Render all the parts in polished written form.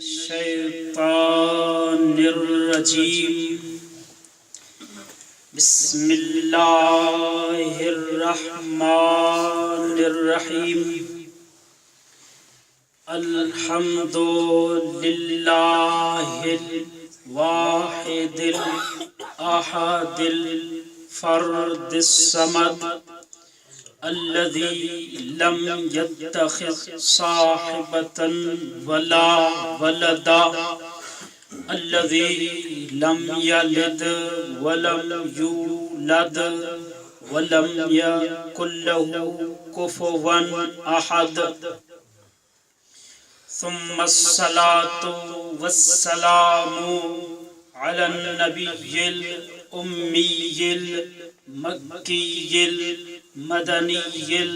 शैतानिर्रजीम बिस्मिल्लाहिर्रहमानिर्रहीम अल्हम्दुलिल्लाहिल वाहिदिल अहदिल फर्दिस समद अल्लज़ी लम यत्तखिज़ साहिबतन वला वलदा अल्लज़ी लम यलिद वलम यूलद वलम यकुल लहू कुफुवन अहद सुम्मस्सलातु वस्सलामु अला नबिय्यिल उम्मिय्यिल मक्किय्यिल मदनिय्यिल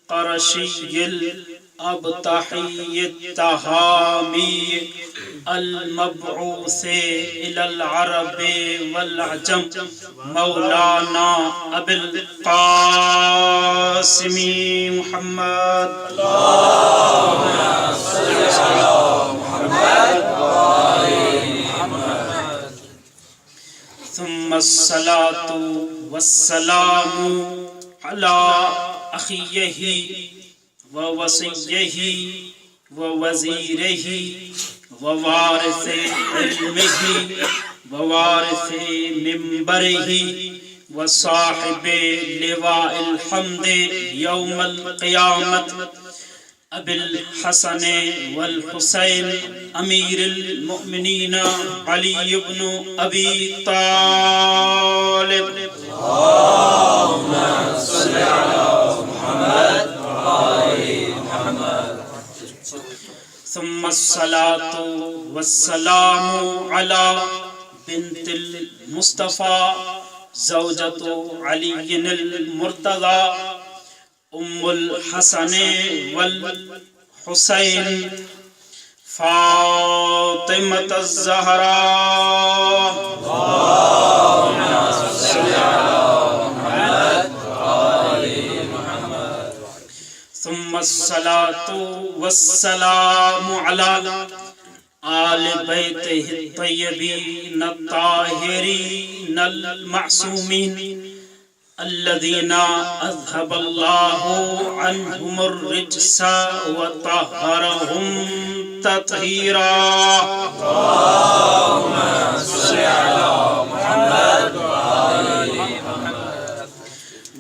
क़ुरैशिय्यिल अबतहिय्यित तहामी अल मबऊसे इलल अरबे वल अजम मौलाना अबुल क़ासिमी मुहम्मद सुम्मस्सलातु वस्सलामु अला अखिय्यिही व वसिय्यिही व वज़ीरिही व वारिसे इल्मिही व वारिसे मिंबरिही व साहिबे लिवाइल हम्दे यौमल क़ियामत अबिल हसन वल हुसैन अमीरुल मोमिनीन अली इब्न अबी तालिब अल्लाहुम्मा सल्लि अला मुहम्मद व आलि मुहम्मद सुम्मस्सलातु वस्सलामु अला बिन्तिल मुस्तफा ज़ौजतु अलीय्यिल मुर्तज़ा उम्मुल हसन वल हुसैन फातिमत ज़हरा अल्लाहुम्मा सल्लि अला मुहम्मद व आलि मुहम्मद सुम्मस्सलातु वस्सलामु अला आलि बैतिहि तय्यबीन ताहिरीन अल मासूमीन अल्लज़ीना अज़हबल्लाहु अन्हुमुर रिज्सा व तहहरहुम तत्हीरा अल्लाहुम्मा सल्लि अला मुहम्मद व आलि मुहम्मद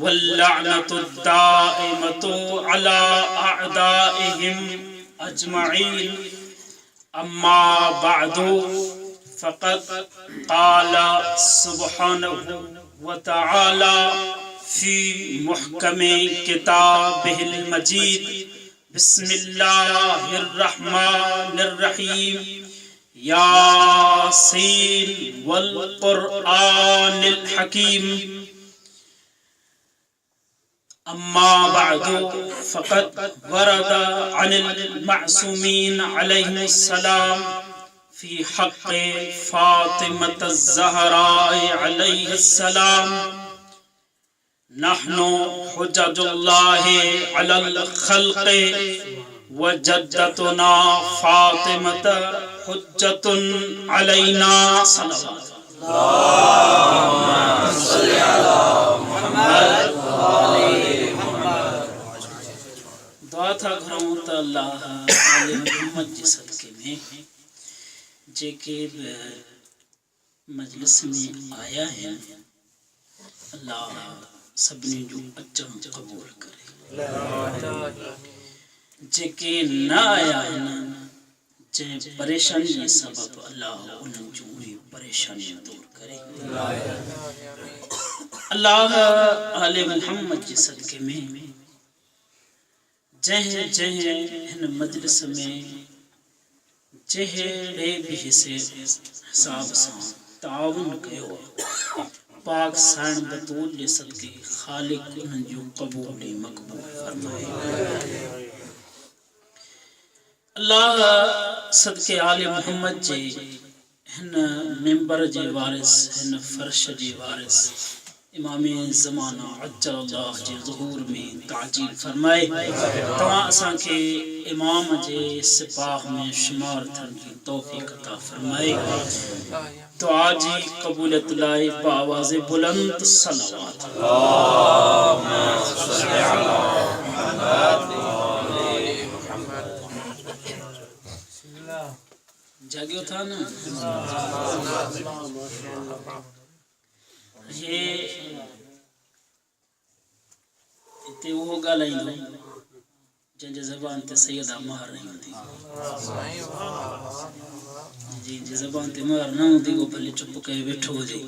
वल लअनतु दाइमतु अला अअदाइहिम अजमईन अम्मा बअदु फ़क़द क़ाला सुब्हानहु व तआला फ़ी मुहकमे किताबिहिल मजीद बिस्मिल्लाहिर रहमानिर रहीम यासीन वल क़ुरआनिल हकीम अम्मा बअदु फ़क़द वरद अनिल मासूमीन अलैहिस्सलाम फ़ी हक़्क़ि फ़ातिमत ज़हरा अलैहिस्सलाम नहनु हुज्जतुल्लाहि अलल ख़ल्क़ि व जद्दतुना फ़ातिमत हुज्जतुन अलैना अल्लाहुम्मा सल्लि अला मुहम्मद व आलि मुहम्मद। दुआ था घरों त अल्लाह आले मोहम्मद जे सदके में जेके मजलिस में आया है अल्लाह सभिनी जो अचण क़बूल करे जेके न आया आहिनि जंहिं परेशानी जे सबब अल्लाह उन्हनि जूं उहे परेशानियूं दूर करे अल्लाह आले मोहम्मद जे सदके में जंहिं हिन मजलिस में जहिड़े भी हिसाब सां ताउन कयो पाक साइण बतूल जे सदके ख़ालिक उन्हनि जो क़बूल मक़बूल फरमाए अल्लाह सदके आले मोहम्मद जे हिन मिंबर जे वारिस हिन फर्श जे वारिस इमाम ज़माना अज्जलल्लाह जे ज़ुहूर में ताजील फरमाए तवां असां के इमाम जे सिपाह में शुमार थियण जी तौफ़ीक़ अता फरमाए। दुआ जी क़बूलियत लाए बाआवाज़ बुलंद सलावत जागियो था ना ये इते वो ॻाल्हाईंदो जंहिंजे ज़बान ते सैयदा महर नहीं हूंदी जी ज़बान ते महर न हूंदी वो भले चुप करे वेठो हुजे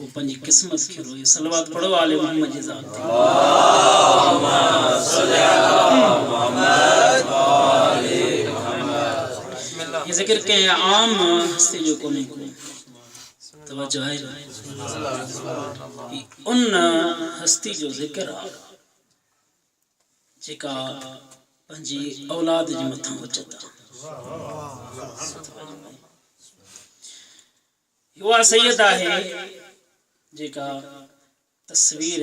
वो पंहिंजी क़िस्मत खे रोए। सलवात पढ़ो आले मोहम्मद जी ज़ात ते ये ज़िक्र के आम हस्ती जो कोने को तवज्जो है उन हस्ती जो ज़िक्र जेका पंहिंजी औलाद जे मथां हुजत युवा सैयद है जेका तस्वीर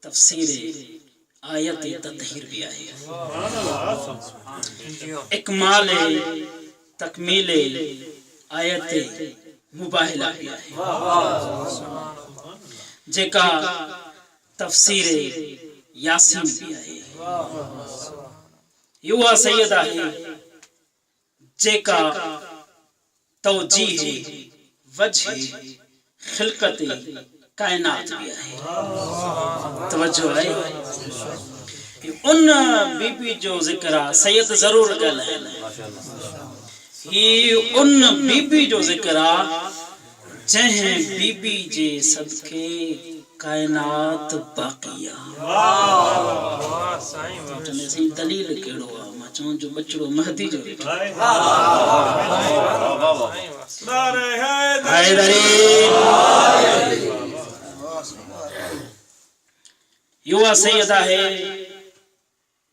तफसीर आयत ततहीर भी है इकमाल तकमील आयत मुबाहिला भी है जेका तफसीर यासीन भी है युवा सैयद है जेका तौजीह वजह खिलकत कायनात भी है। तवज्जो है उन बीबी जो जिक्र सैयद जरूर ॻाल्हाइनि ही उन बीबी जो जिक्र जंहिं बीबी जे सदके कायनात बाक़िया दलील कहिड़ो आहे मां चवां जो बचड़ो महदी जो युवा सैयदा है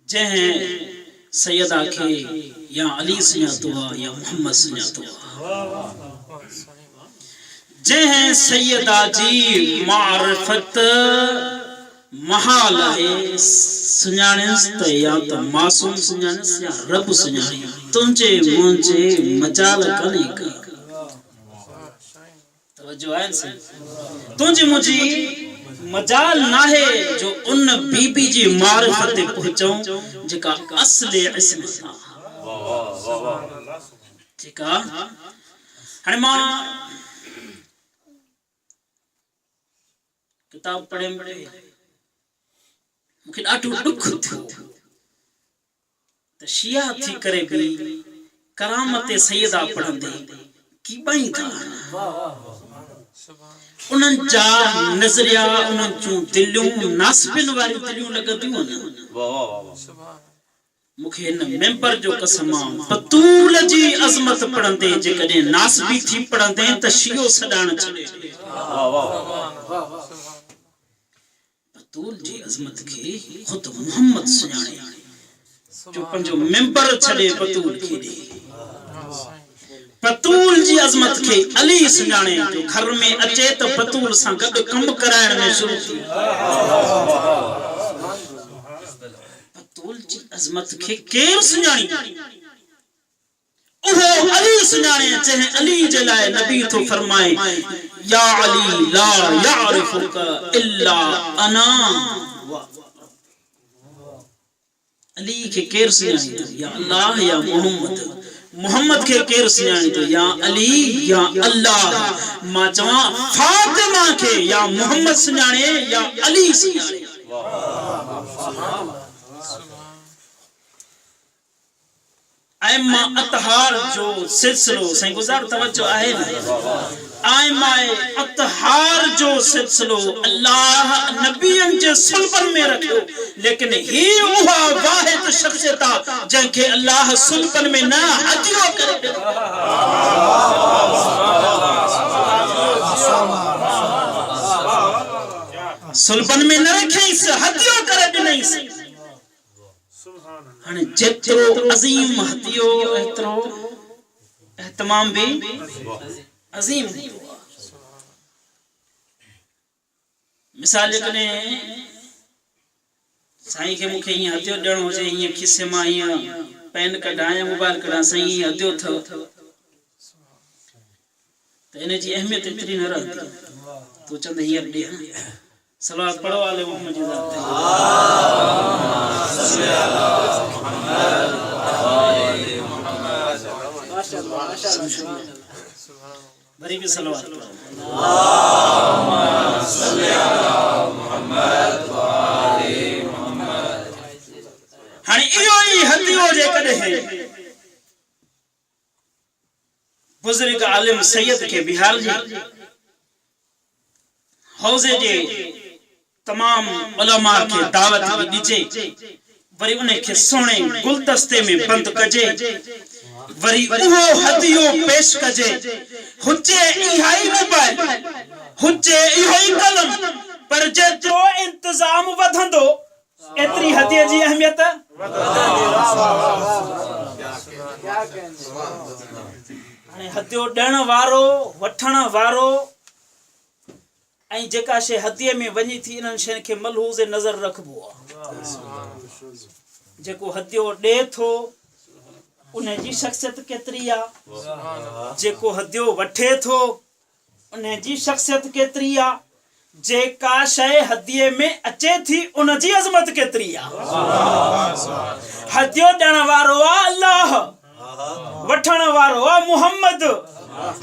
जंहिं सैयदा खे या अली सुञातो आहे या मोहम्मद सुञातो आहे जंहिं सैयदा जी मारिफत महाल है सुञाणिस त या त मासूम सुञाणिस या रब सुञाणे तुंहिंजे मुंहिंजे मजाल कने का तवज्जो है से तुंहिंजी मुंहिंजी मजाल नाहे जो उन बीबी जी मारिफत ते पहुचऊं जेका असले इस्म जेका हाणे मां किताब पढ़े मुखे ॾाढो दुख थियो त शिया थी करे भी करामत सैयदा पढ़ंदे की बई था उनन जा नजरिया उनन जो दिलियों नासबिन वाली दिलियों लगदियूं न मुखे इन मेंबर जो कसम बतूल जी अजमत पढ़ंदे जे कदे नासबी थी पढ़ंदे त शियो सडाण छड़े बतूल जी अजमत के खुद मोहम्मद सुञाणे जो पंजो मेंबर छड़े बतूल खे दे बतूल जी अजमत के अली सुञाणे जो घर में अचे तो बतूल सा गड कम करायण में शुरू थी बतूल जी अजमत के केर सुञाणी ओहो अली सुञाणे जंहिं अली जे लाइ नबी तो फरमाए या अली ला यारिफुक इल्ला अना अली के केर सुञाणी या अल्लाह या मोहम्मद मोहम्मद के केर सुञाणी तो या अली या अल्लाह मां चवां फातिमा के या मोहम्मद सुञाणे या अली सुञाणे आयमा अतहार जो सिलसिलो सही गुजार तवज्जो आहे आयमा अतहार जो सिलसिलो अल्लाह नबियन जे सुल्बन में रखो लेकिन ही उहा वाहिद शख्सियत जंहिंखे अल्लाह सुल्बन में न हदियो करे सुल्बन में न रखईस हदियो करे ॾिनईस हाने जेतिरो अजीम हदियो एतिरो एहतमाम भी अजीम मिसाल कने साईं के मुखे ही हथियो ॾियणो हुजे हीअं खिसे मां हीअं पेन कढां या मोबाइल कढां साईं हीअं हथियो अथव त इन जी अहमियत एतिरी न रहंदी तूं चवंदे हींअर ॾे सलावत पढ़ो आले मोहम्मद जी ज़ात ते वरी भी सलावत पढ़ो हाणे इहो ई हथियो जे कॾहिं बुज़ुर्ग आलिम सैयद के बिहार जी हौज़े जे तमाम उलमा के दावत ॾिजे वरी उन्हें के सोने गुलदस्ते में बंद कजे वरी उहो हदियो पेश कजे हुजे इहाई मोबाइल हुजे इहोई कलम पर जेतिरो इंतजाम वधंदो एतरी हदिये जी अहमियत हाणे हदियो ॾियण वारो वठण वारो ऐं जेका शइ हदिये में वञी थी इन्हनि शयुनि खे मलहूज़ नज़र रखबो आहे जेको हदियो ॾे थो उन जी शख्सियत केतिरी आहे जेको हदियो वठे थो उन जी शख्सियत केतिरी आहे जेका शइ हदिये में अचे थी उन जी अज़मत केतिरी आहे हदियो ॾियण वारो आहे अल्लाह वठण वारो आहे मुहम्मद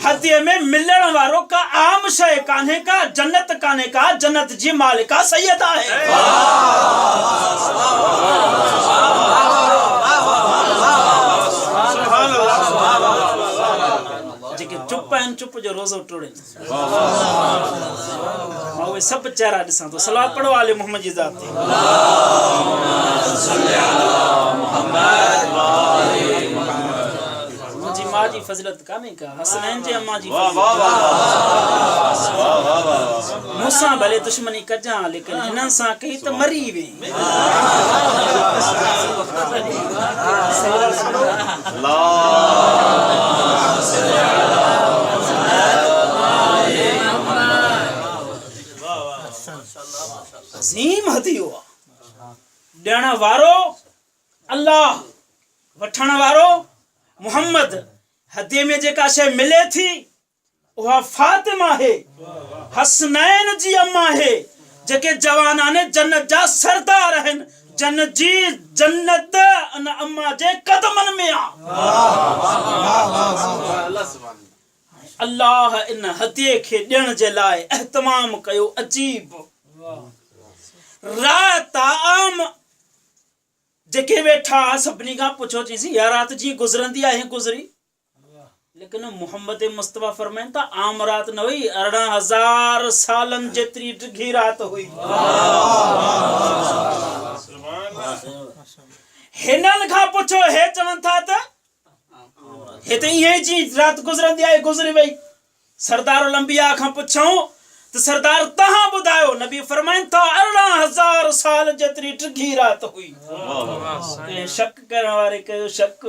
हदिये में मिलण वारो का आम शय कान्हे का जन्नत कान्हे का जन्नत जी मालिका सैयद आहे जेके चुप आहिनि चुप जो रोज़ो टोड़नि मां उहे सभु चेहरा ॾिसां थो सलावत पढ़ो आले मोहम्मद जी ज़ात ते मुंहिंजी मां जी फज़िलत कान्हे का हसनैन जे अम्मा जी मूंसां भले दुश्मनी कजां लेकिन हिननि सां कई त मरी वे अज़ीम हदियो ॾियण वारो अल्लाह वठण वारो मुहम्मद हदिये में जेका शइ मिले थी उहा फातिमा है हसनैन जी अम्मा है जेके जवानाने जन्नत जा सरदार आहिनि जन्नत अन अम्मा जे कदमनि में आहे अल्लाह इन हदिये खे ॾियण जे लाइ एहतमाम कयो अजीब रात आम जेके वेठा सभिनी खां पुछो चईंसी या रात जी गुज़रंदी आहे गुज़री लेकिन मोहम्मद मुस्तफ़ा फरमाइनि था आम रात न हुई 18,000 सालन जेतरी ढिघी रात हुई हिननि खां पुछो हे चवनि था त हे त इहे जी रात गुज़रंदी आहे गुज़री वई सरदार लंबिया खां पुछऊं तो सरदार तहां बुधायो नबी फरमाइन था 18,000 साल जेतरी ढिघी रात हुई शक करण वारे कयो शक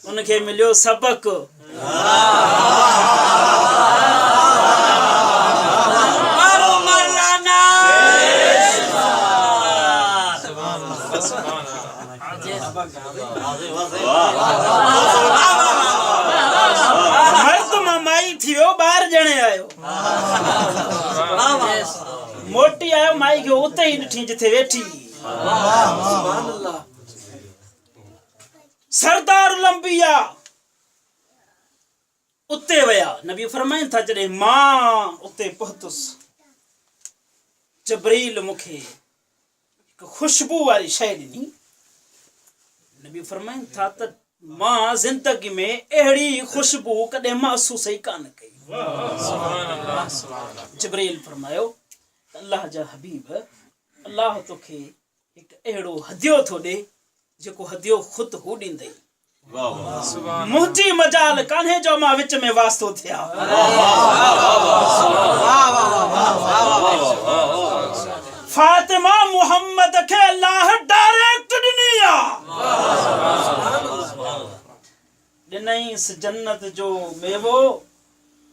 उनके मिलियो सबक माई थियो 12 जणे आयो मोटी आयो माई के उते ही ॾिठी जिथे वेठी सरदार लंबिया उते वया नबी फरमाइन था जॾहिं मां उते पहुतुस जबरील मुखे हिकु खुशबू वारी शइ ॾिनी नबी फरमाइन था त मां जिंदगी में अहिड़ी खुशबू कॾहिं महसूस ही कान कई जबरील फरमायो अल्लाह जा हबीब अल्लाह तोखे हिकु अहिड़ो हदियो थो ॾे जेको हदियो खुद हू ॾींदई मुंहिंजी मजाल कान्हे जो मां विच में वास्तो थिया फातिमा मुहम्मद के अल्लाह डायरेक्ट ॾिनी ॾिनईस जन्नत जो मेवो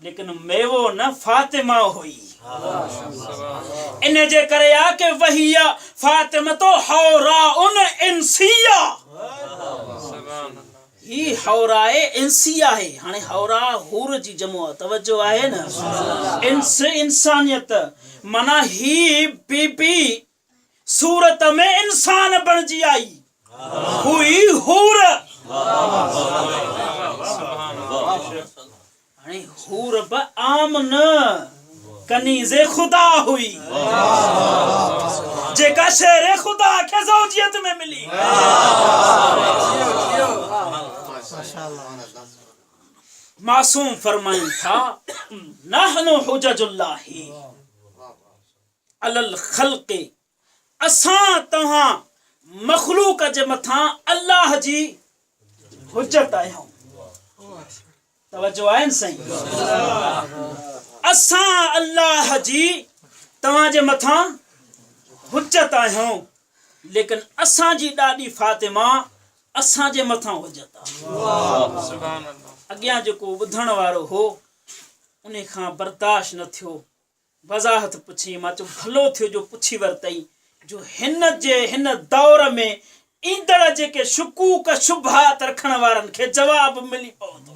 लेकिन मेवो न फातिमा हुई। इन जे करे आ के वहिया फातिमा तो हौरा उन इंसिया, ही हौराए इंसिया है। हाणे हौरा हूर जी जमो तवज्जो आहे न। इंस इंसानियत माना ही बीबी सूरत में इंसान बणजी आई, हुई हूर। हाणे हूर ब आम न कनीज़े खुदा हुई, जेका शेरे खुदा के ज़ौजियत में मिली। मासूम फरमाइन था नहनु हुज्जतुल्लाहि अलल खल्क़ि, असां तव्हां मखलूक जे मथां अल्लाह जी हुज्जत आहियूं। तवज्जो आहे न साईं। असां अल्लाह जी तव्हां जे मथां हुज्जत आहियूं, लेकिन असां जी ॾाॾी फातिमा असां जे मथां हुज्जत आहे। अॻियां जेको ॿुधण वारो हो उन खां बर्दाश्त न थियो, वज़ाहत पुछी। मां चयो भलो थियो जो पुछी वरितई, जो हिन दौर में ईंदड़ जेके शुकूक शुबहात रखण वारनि खे जवाब मिली पवंदो।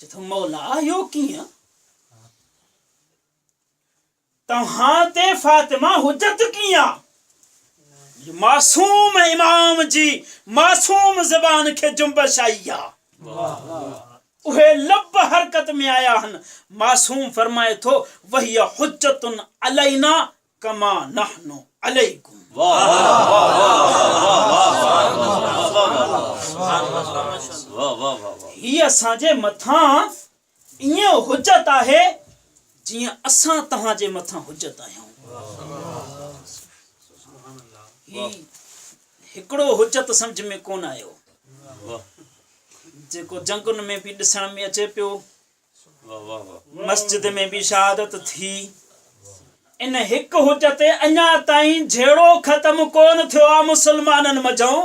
चयो मौला इहो कीअं? तव्हां ते फातिमा हुज्जत कीअं? मासूम इमाम जी मासूम ज़बान खे जुंबश आई आहे, उहे लब हरकत में आया हन। मासूम फरमाए थो वही हुज्जतुन अलैना कमा नहनु अलैकुम। ही असांजे मथां ईअं हुज्जत आहे जीअं असां तव्हां जे मथां हुज्जत आहियूं। हिकिड़ो हुज्जत सम्झ में कोन आयो, जेको जंगुनि में बि ॾिसण में अचे पियो, मस्जिद में बि शहादत थी। इन हिकु हुज्जत अञा ताईं झेड़ो ख़त्म कोन थियो आहे मुसलमाननि मझूं।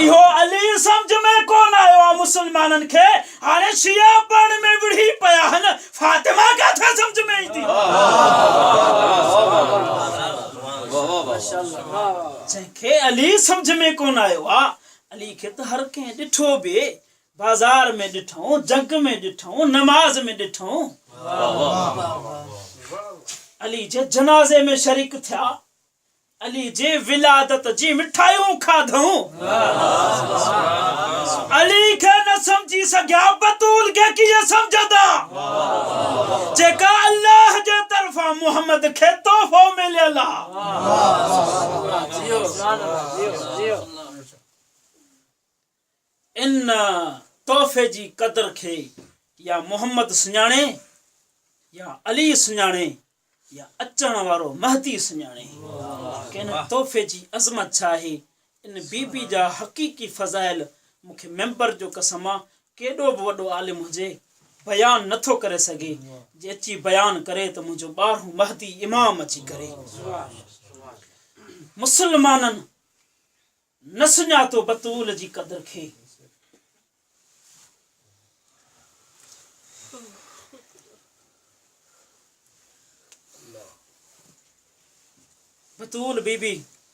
इहो अली सम्झ में कोन आयो आहे मुसलमाननि खे। हाणे शिया पण में विढ़ी पिया आहिनि, फातिमा किथे सम्झ में ईंदी? जंहिंखे अली सम्झ में कोन आयो आहे, अली खे त हर कंहिं ॾिठो बि, बाज़ार में ॾिठऊं, जंग में ॾिठऊं, नमाज में ॾिठऊं। अली जे जनाज़े में शरीक थिया, अली जे विलादत जी मिठाइयूं खाधऊं। अली खे न समझी सघिया, बतूल खे कीअं समझंदा जेका अल्लाह जे तरफ़ां मुहम्मद खे तोहफ़ो मिलियल आहे। इन तोहफ़े जी क़दर खे या मुहम्मद सुञाणे, या अली सुञाणे, या अचण वारो महदी सुञाणे। किन तोहफ़े जी अज़मत छा आहे, इन बीबी जा हक़ीक़ी फ़ज़ाइल मूंखे मेंबर जो कसम आहे, केॾो बि वॾो आलिम हुजे बयान नथो करे सघे। जे अची बयान करे त मुंहिंजो ॿारहों महदी इमाम अची करे। मुसलमाननि न सुञातो बतूल जी क़दर खे। बतूल बीबी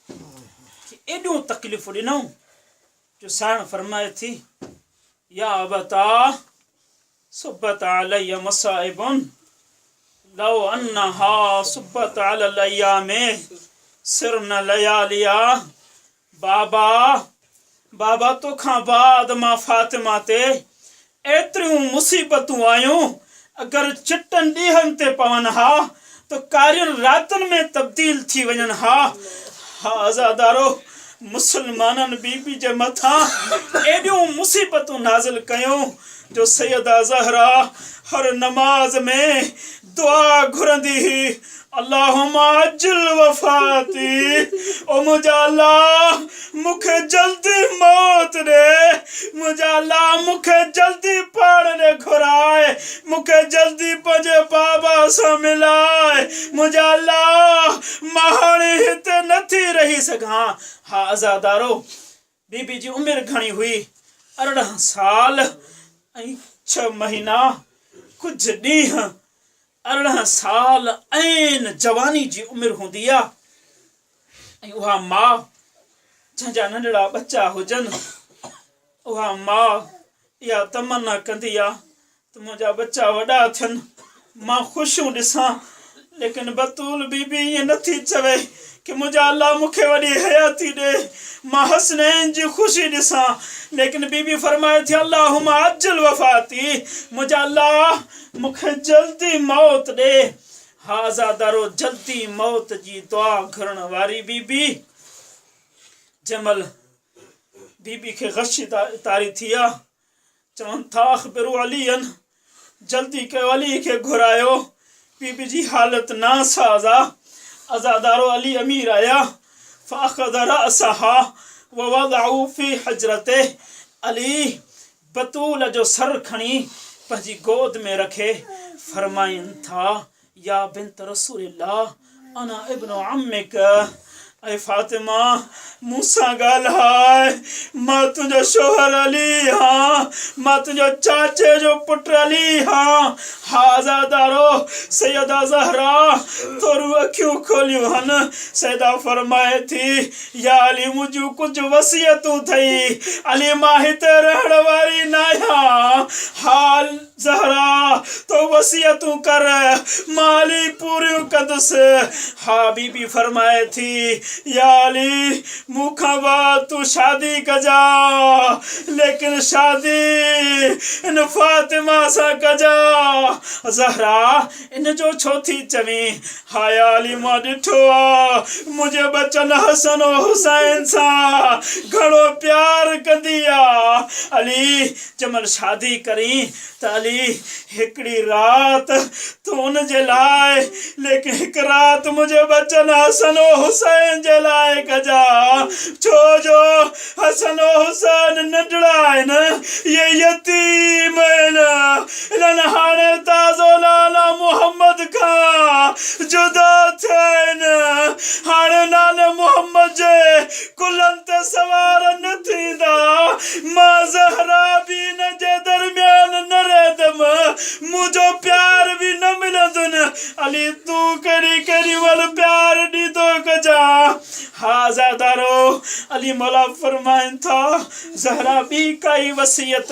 कि एॾियूं तकलीफ़ूं ॾिनऊं जो साण फरमाए थी, या अबता सुबत अलैया मसाइबुन लौ अन्नहा सुबत अलल अय्यामे सिरन लयालिया। बाबा बाबा तोखां बाद मां फातिमा ते एतिरियूं मुसीबतूं आयूं, अगरि चिटनि ॾींहंनि ते पवनि हा तो कारियुनि रातुनि में तब्दील थी वञनि हा। आज़ादारो मुसलमाननि बीबी जे मथां एॾियूं मुसीबतूं नाज़िल कयूं जो सैयदा ज़हरा हर नमाज में दुआ घुरंदी हुई, अल्लाहुम्मा अज्जिल वफ़ाती, ओ मुंहिंजा अल्लाह मूंखे जल्दी मौत ॾे, मुंहिंजा अल्लाह मूंखे जल्दी पाण ॾे घुराए, मूंखे जल्दी पंहिंजे बाबा सां मिलाए, मुंहिंजा अल्लाह मां हाणे हिते नथी रही सघां। हा आज़ादारो बीबी जी उमिरि घणी हुई, 18 साल। ऐं 6 महीना कुछ ॾींहं 18 साल ऐं जवानी जी उमिरि हूंदी आहे। ऐं उहा माउ जंहिंजा नंढड़ा बच्चा हुजनि, उहा माउ इहा तमन्ना कंदी आहे त मुंहिंजा बच्चा वॾा थियनि, मां ख़ुशियूं ॾिसां। लेकिन बतूल बीबी ईअं नथी चवे कि मुंहिंजा अल्लाह मूंखे वॾी हयाती ॾे, मां हसनैन जी ख़ुशी ॾिसां। लेकिन बीबी फरमाए थी अल्लाहुम्मा अज्जल वफ़ाती, मुंहिंजा अल्लाह मूंखे जल्दी मौत ॾे। हा अज़ादारो, जल्दी मौत जी दुआ घुरण वारी बीबी। जंहिंमहिल बीबी खे गशी तारी थी आहे, चवनि था अख़बिरु अलियन, जल्दी कयो अली खे घुरायो। बीबी जी हालत नासाज़ आहे। अज़ादारो अली अमीर आया, फ़अख़ज़ रअसहा ववदअहु फ़ी हजरतिह। अली बतूल जो सर खणी पंहिंजी गोद में रखे फरमाइनि था, या बिन्त रसूलिल्लाह अना इब्नु अम्मिक। ऐं फातिमा, मूंसां ॻाल्हाए, मां तुंहिंजो शोहर अली हाँ, मां तुंहिंजो चाचे जो पुटु अली हाँ। हा अज़ादारो, सैयदा ज़हरा थोरियूं अखियूं खोलियूं हन। सैयदा फरमाए थी, या अली मुंहिंजूं कुझु वसियतूं अथई। अली मां हिते रहण वारी न आहियां। हा ज़हरा, तो वसियतूं कर, मां अली पूरियूं कंदुसि। हा बीबी फरमाए थी, या अली मूंखां बाद तूं शादी कजा, लेकिन शादी इन फातिमा सां कजा। ज़हरा, इन जो छो थी चवीं? हा या अली, मां ॾिठो आहे मुंहिंजे बचन हसन और हुसैन सां घणो प्यार कंदी आहे। अली जंहिंमहिल शादी करी त अली हिकिड़ी राति तूं उनजे लाइ, लेकिन हिकु राति मुंहिंजे बचन हसन और हुसैन जे लाइ कजा। छो जो हसन और हुसैन नंढड़ा आहिनि, इहे यतीम आहिनि। इन्हनि हाणे ताज़ो नाना मुहम्मद खां जुदा थिया आहिनि। हाणे नाने मुहम्मद जे कुलनि ते सवार न थींदा। मां ज़हरा बि इन जे दरमियान न रहंदमि, मुंहिंजो प्यार बि न मिलंदुनि। अली तूं कहिड़ी कहिड़ी महिल प्यार ॾींदो कजा। हा ज़ादारो, अली मौला फरमाइनि था, ज़हरा ॿी काई वसियत?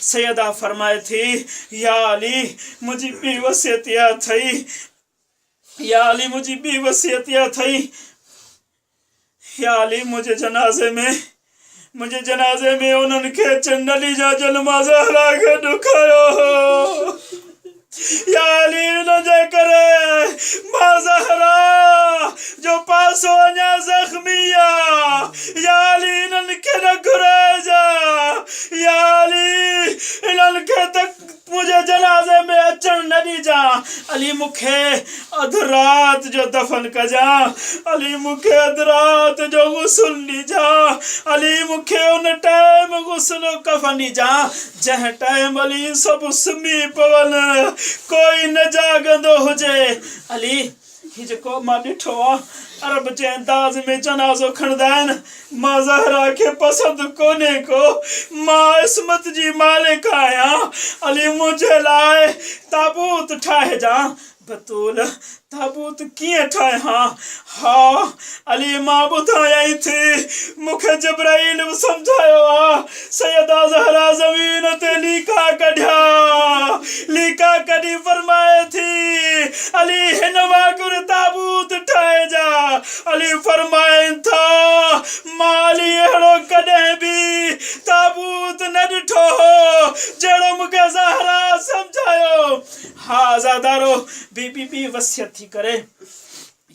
सैयदा फरमाए थी, या अली मुंहिंजी ॿी वसियत इहा अथई, या अली मुंहिंजी ॿी वसियत इहा अथई, या अली मुंहिंजे जनाज़े में उन्हनि खे चंडली जा जलमा ज़हरा खे ॾुखायो। या अली इन जे करे मां ज़हरा जो पासो अञा ज़ख़्मी आहे। या अली इन्हनि खे न घुराइजा। या अली इन्हनि खे त मुंहिंजे जनाज़े में अचण न ॾिजां। अली मूंखे अधु राति जो दफ़न कजां। अली मूंखे अधु राति जो गुस्ल ॾिजां। अली मूंखे उन टाइम गुस्ल कफ़न ॾिजां जंहिं टाइम अली सभु सुम्ही पवनि, कोई न जाॻंदो हुजे। अली ही जेको मां ॾिठो आहे, अरब जे अंदाज़ में जनाज़ो खणंदा आहिनि, मां ज़हरा खे पसंदि कोन्हे को। मां इस्मत जी मालिक आहियां। अली मुंहिंजे लाइ ताबूत ठाहिजां। बतूल, ताबूत कीअं ठाहियां? हा अली, मां ॿुधायई थी, मूंखे जिब्राईल सम्झायो आहे। सैयदा ज़हरा ज़मीन ते लीका कढिया, लीका कढी फरमाए थी, अली हिन वांगुरु ताबूत ठाहिजा। अली फरमाइनि था, मां अली अहिड़ो कॾहिं बि ताबूत न ॾिठो हो जहिड़ो मूंखे ज़हरा सम्झायो। हा ज़ादारो, बीबी बि वसियत थी करे,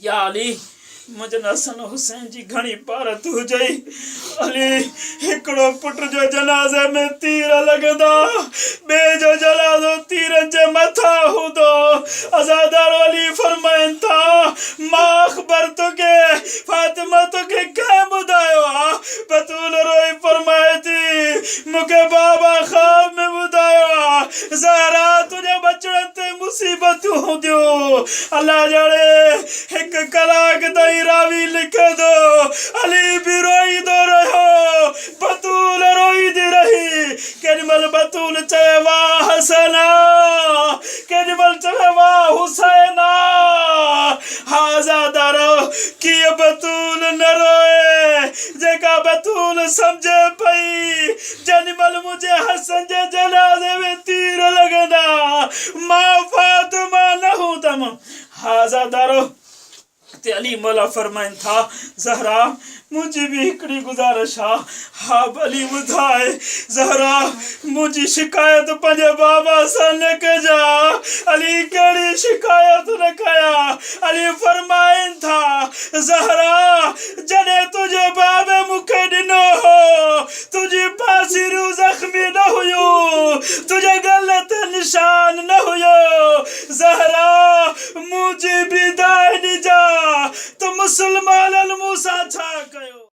या अली मुंहिंजन हसन हुसैन जी घणी पारत हुजई। अली हिकिड़ो पुट जो जनाज़े में तीर लॻंदा, ॿिए जो जनाज़ो तीरनि जे मथां हूंदो। अज़ादारो अली फरमाइनि था, मां अख़बर तोखे फातिमा तोखे कंहिं ॿुधायो आहे? बतूल रोई फरमाए थी, मूंखे बाबा ख़्वाब में ॿुधायो आहे। ज़हरा तुंहिंजे बचड़नि ते मुसीबतूं हूंदियूं। अल्लाह ॼाणे हिकु कलाक ताईं रावी लिखे दो। अली भी रोईंदो रहियो, बतूल रोईंदी रही। केॾी केॾीमहिल बतूल चवे वाह हसना, केॾीमहिल चवे वाह हुसैना। हाज़ादारो कीअं बतूल न रोए, जेका बतूल सम्झे पई जेॾीमहिल मुंहिंजे हसन जे जनाज़े में तीर लॻंदा मां फातिमा न हूंदमि। हाज़ादारो ते अली मौला फरमाइनि था ज़हरा मुंहिंजी बि हिकिड़ी गुज़ारिश आहे। हा भली ॿुधाए ज़हरा, मुंहिंजी शिकायत पंहिंजे बाबा सां न कजां। अली कहिड़ी शिकायत न कयां। अली फरमाइनि था ज़हरा जॾहिं तुंहिंजे बाबे मूंखे ॾिनो हो तुंहिंजी पासीरूं ज़ख़्मी न हुयूं, तुंहिंजे गले ते निशान न हुयो। ज़हरा मुंहिंजी बिदाई ॾिजां त मुस्लमाननि मूंसां छा कयो।